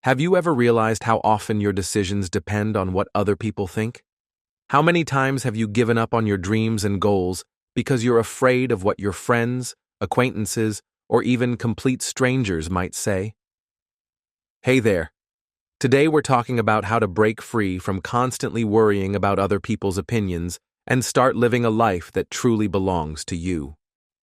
Have you ever realized how often your decisions depend on what other people think? How many times have you given up on your dreams and goals because you're afraid of what your friends, acquaintances, or even complete strangers might say? Hey there. Today we're talking about how to break free from constantly worrying about other people's opinions and start living a life that truly belongs to you.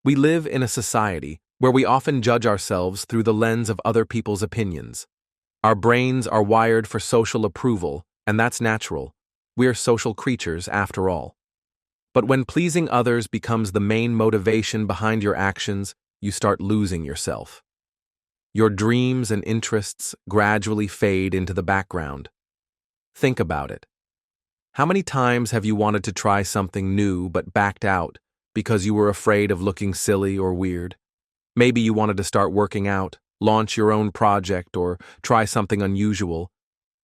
We live in a society where we often judge ourselves through the lens of other people's opinions. Our brains are wired for social approval, and that's natural. We're social creatures, after all. But when pleasing others becomes the main motivation behind your actions, you start losing yourself. Your dreams and interests gradually fade into the background. Think about it. How many times have you wanted to try something new but backed out because you were afraid of looking silly or weird? Maybe you wanted to start working out, launch your own project, or try something unusual,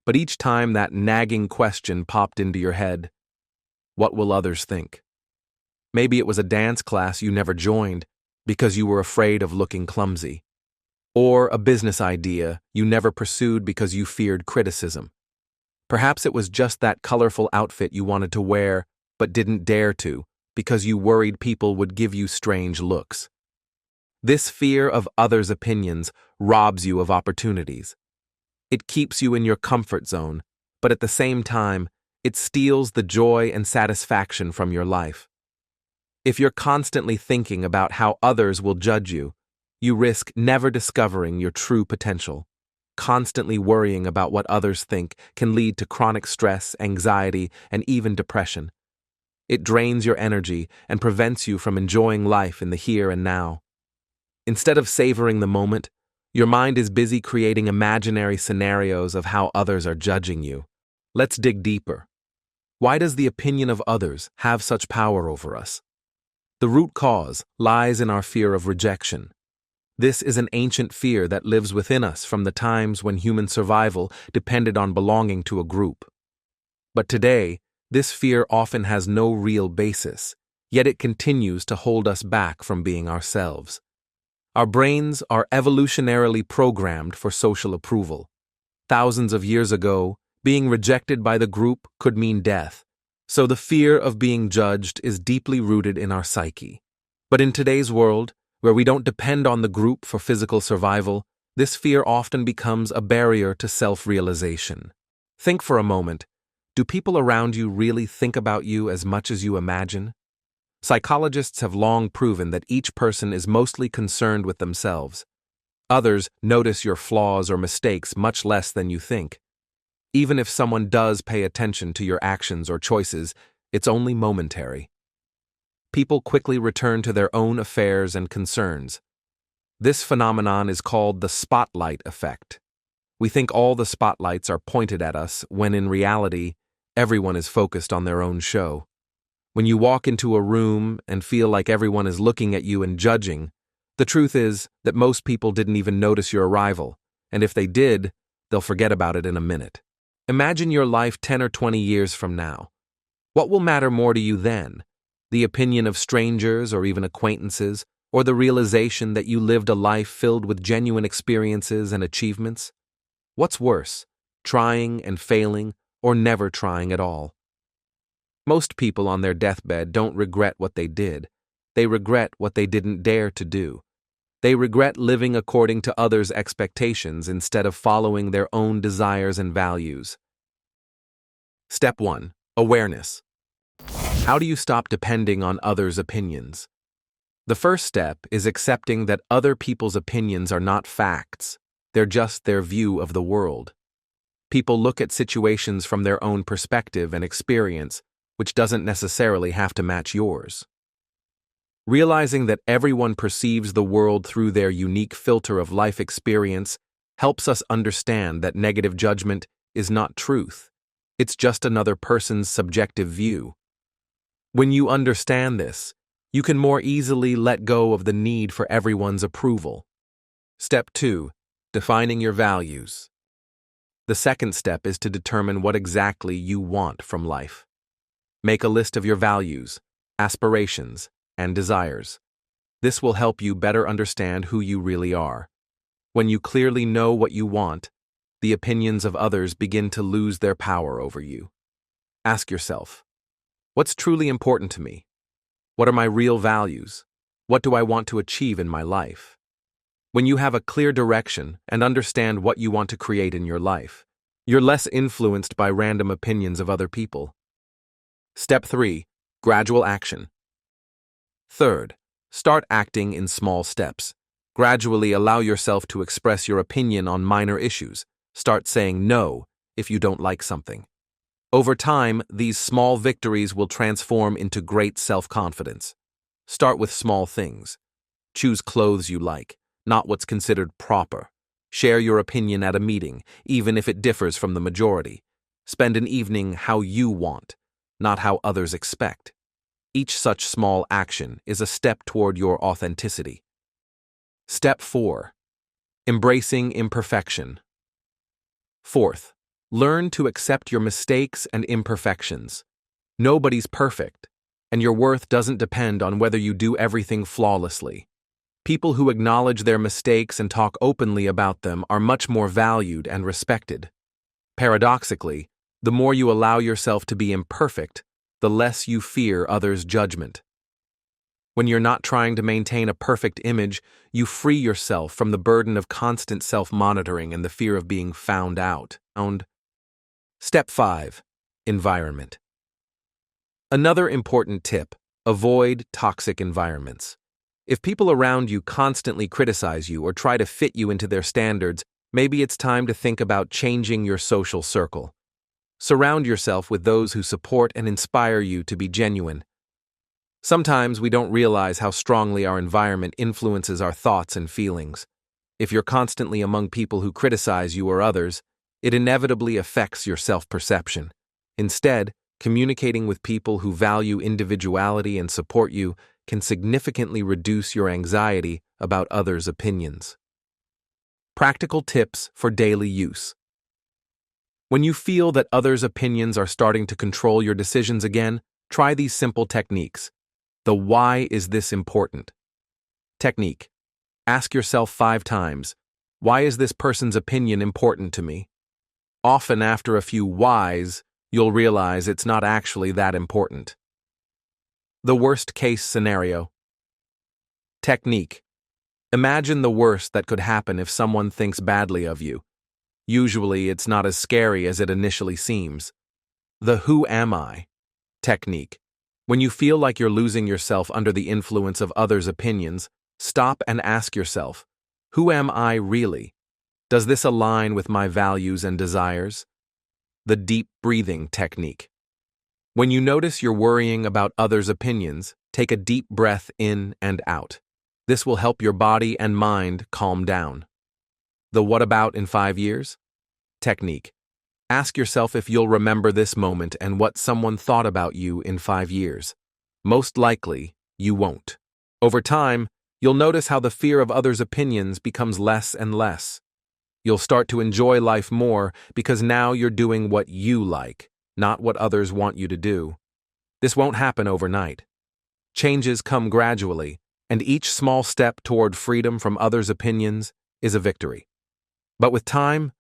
but each time that nagging question popped into your head: what will others think? Maybe it was a dance class you never joined because you were afraid of looking clumsy, or a business idea you never pursued because you feared criticism. Perhaps it was just that colorful outfit you wanted to wear but didn't dare to because you worried people would give you strange looks. This fear of others' opinions robs you of opportunities. It keeps you in your comfort zone, but at the same time, it steals the joy and satisfaction from your life. If you're constantly thinking about how others will judge you, you risk never discovering your true potential. Constantly worrying about what others think can lead to chronic stress, anxiety, and even depression. It drains your energy and prevents you from enjoying life in the here and now. Instead of savoring the moment, your mind is busy creating imaginary scenarios of how others are judging you. Let's dig deeper. Why does the opinion of others have such power over us? The root cause lies in our fear of rejection. This is an ancient fear that lives within us from the times when human survival depended on belonging to a group. But today, this fear often has no real basis, yet it continues to hold us back from being ourselves. Our brains are evolutionarily programmed for social approval. Thousands of years ago, being rejected by the group could mean death, so the fear of being judged is deeply rooted in our psyche. But in today's world, where we don't depend on the group for physical survival, this fear often becomes a barrier to self-realization. Think for a moment. Do people around you really think about you as much as you imagine? Psychologists have long proven that each person is mostly concerned with themselves. Others notice your flaws or mistakes much less than you think. Even if someone does pay attention to your actions or choices, it's only momentary. People quickly return to their own affairs and concerns. This phenomenon is called the spotlight effect. We think all the spotlights are pointed at us when in reality, everyone is focused on their own show. When you walk into a room and feel like everyone is looking at you and judging, the truth is that most people didn't even notice your arrival, and if they did, they'll forget about it in a minute. Imagine your life 10 or 20 years from now. What will matter more to you then? The opinion of strangers or even acquaintances, or the realization that you lived a life filled with genuine experiences and achievements? What's worse, trying and failing, or never trying at all? Most people on their deathbed don't regret what they did. They regret what they didn't dare to do. They regret living according to others' expectations instead of following their own desires and values. Step 1. Awareness. How do you stop depending on others' opinions? The first step is accepting that other people's opinions are not facts. They're just their view of the world. People look at situations from their own perspective and experience, which doesn't necessarily have to match yours. Realizing that everyone perceives the world through their unique filter of life experience helps us understand that negative judgment is not truth. It's just another person's subjective view. When you understand this, you can more easily let go of the need for everyone's approval. Step 2. Defining your values. The second step is to determine what exactly you want from life. Make a list of your values, aspirations, and desires. This will help you better understand who you really are. When you clearly know what you want, the opinions of others begin to lose their power over you. Ask yourself, what's truly important to me? What are my real values? What do I want to achieve in my life? When you have a clear direction and understand what you want to create in your life, you're less influenced by random opinions of other people. Step 3. Gradual action. Third, start acting in small steps. Gradually allow yourself to express your opinion on minor issues. Start saying no if you don't like something. Over time, these small victories will transform into great self-confidence. Start with small things. Choose clothes you like, not what's considered proper. Share your opinion at a meeting, even if it differs from the majority. Spend an evening how you want, not how others expect. Each such small action is a step toward your authenticity. Step 4. Embracing imperfection. Fourth, learn to accept your mistakes and imperfections. Nobody's perfect, and your worth doesn't depend on whether you do everything flawlessly. People who acknowledge their mistakes and talk openly about them are much more valued and respected. Paradoxically, the more you allow yourself to be imperfect, the less you fear others' judgment. When you're not trying to maintain a perfect image, you free yourself from the burden of constant self-monitoring and the fear of being found out. Step 5. Environment. Another important tip: avoid toxic environments. If people around you constantly criticize you or try to fit you into their standards, maybe it's time to think about changing your social circle. Surround yourself with those who support and inspire you to be genuine. Sometimes we don't realize how strongly our environment influences our thoughts and feelings. If you're constantly among people who criticize you or others, it inevitably affects your self-perception. Instead, communicating with people who value individuality and support you can significantly reduce your anxiety about others' opinions. Practical tips for daily use. When you feel that others' opinions are starting to control your decisions again, try these simple techniques. The why is this important? Technique. Ask yourself 5 times, why is this person's opinion important to me? Often after a few whys, you'll realize it's not actually that important. The worst case scenario. Technique. Imagine the worst that could happen if someone thinks badly of you. Usually it's not as scary as it initially seems. The who am I? Technique. When you feel like you're losing yourself under the influence of others' opinions, stop and ask yourself, who am I really? Does this align with my values and desires? The deep breathing technique. When you notice you're worrying about others' opinions, take a deep breath in and out. This will help your body and mind calm down. The what about in 5 years? Technique. Ask yourself if you'll remember this moment and what someone thought about you in 5 years. Most likely, you won't. Over time, you'll notice how the fear of others' opinions becomes less and less. You'll start to enjoy life more because now you're doing what you like, not what others want you to do. This won't happen overnight. Changes come gradually, and each small step toward freedom from others' opinions is a victory. But with time,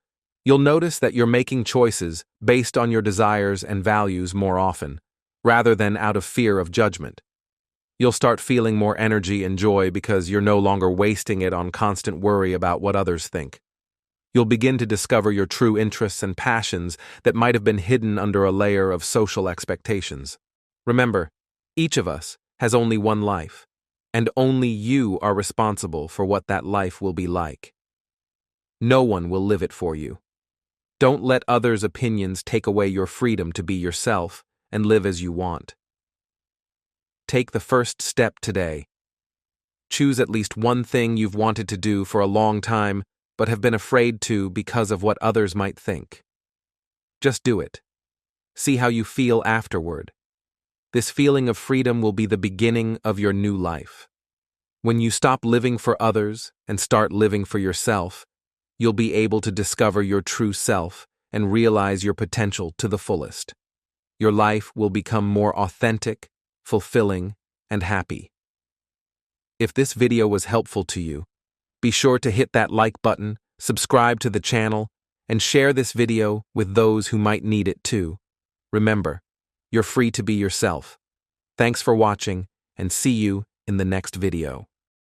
you'll notice that you're making choices based on your desires and values more often, rather than out of fear of judgment. You'll start feeling more energy and joy because you're no longer wasting it on constant worry about what others think. You'll begin to discover your true interests and passions that might have been hidden under a layer of social expectations. Remember, each of us has only one life, and only you are responsible for what that life will be like. No one will live it for you. Don't let others' opinions take away your freedom to be yourself and live as you want. Take the first step today. Choose at least one thing you've wanted to do for a long time but have been afraid to because of what others might think. Just do it. See how you feel afterward. This feeling of freedom will be the beginning of your new life. When you stop living for others and start living for yourself, you'll be able to discover your true self and realize your potential to the fullest. Your life will become more authentic, fulfilling, and happy. If this video was helpful to you, be sure to hit that like button, subscribe to the channel, and share this video with those who might need it too. Remember, you're free to be yourself. Thanks for watching, and see you in the next video.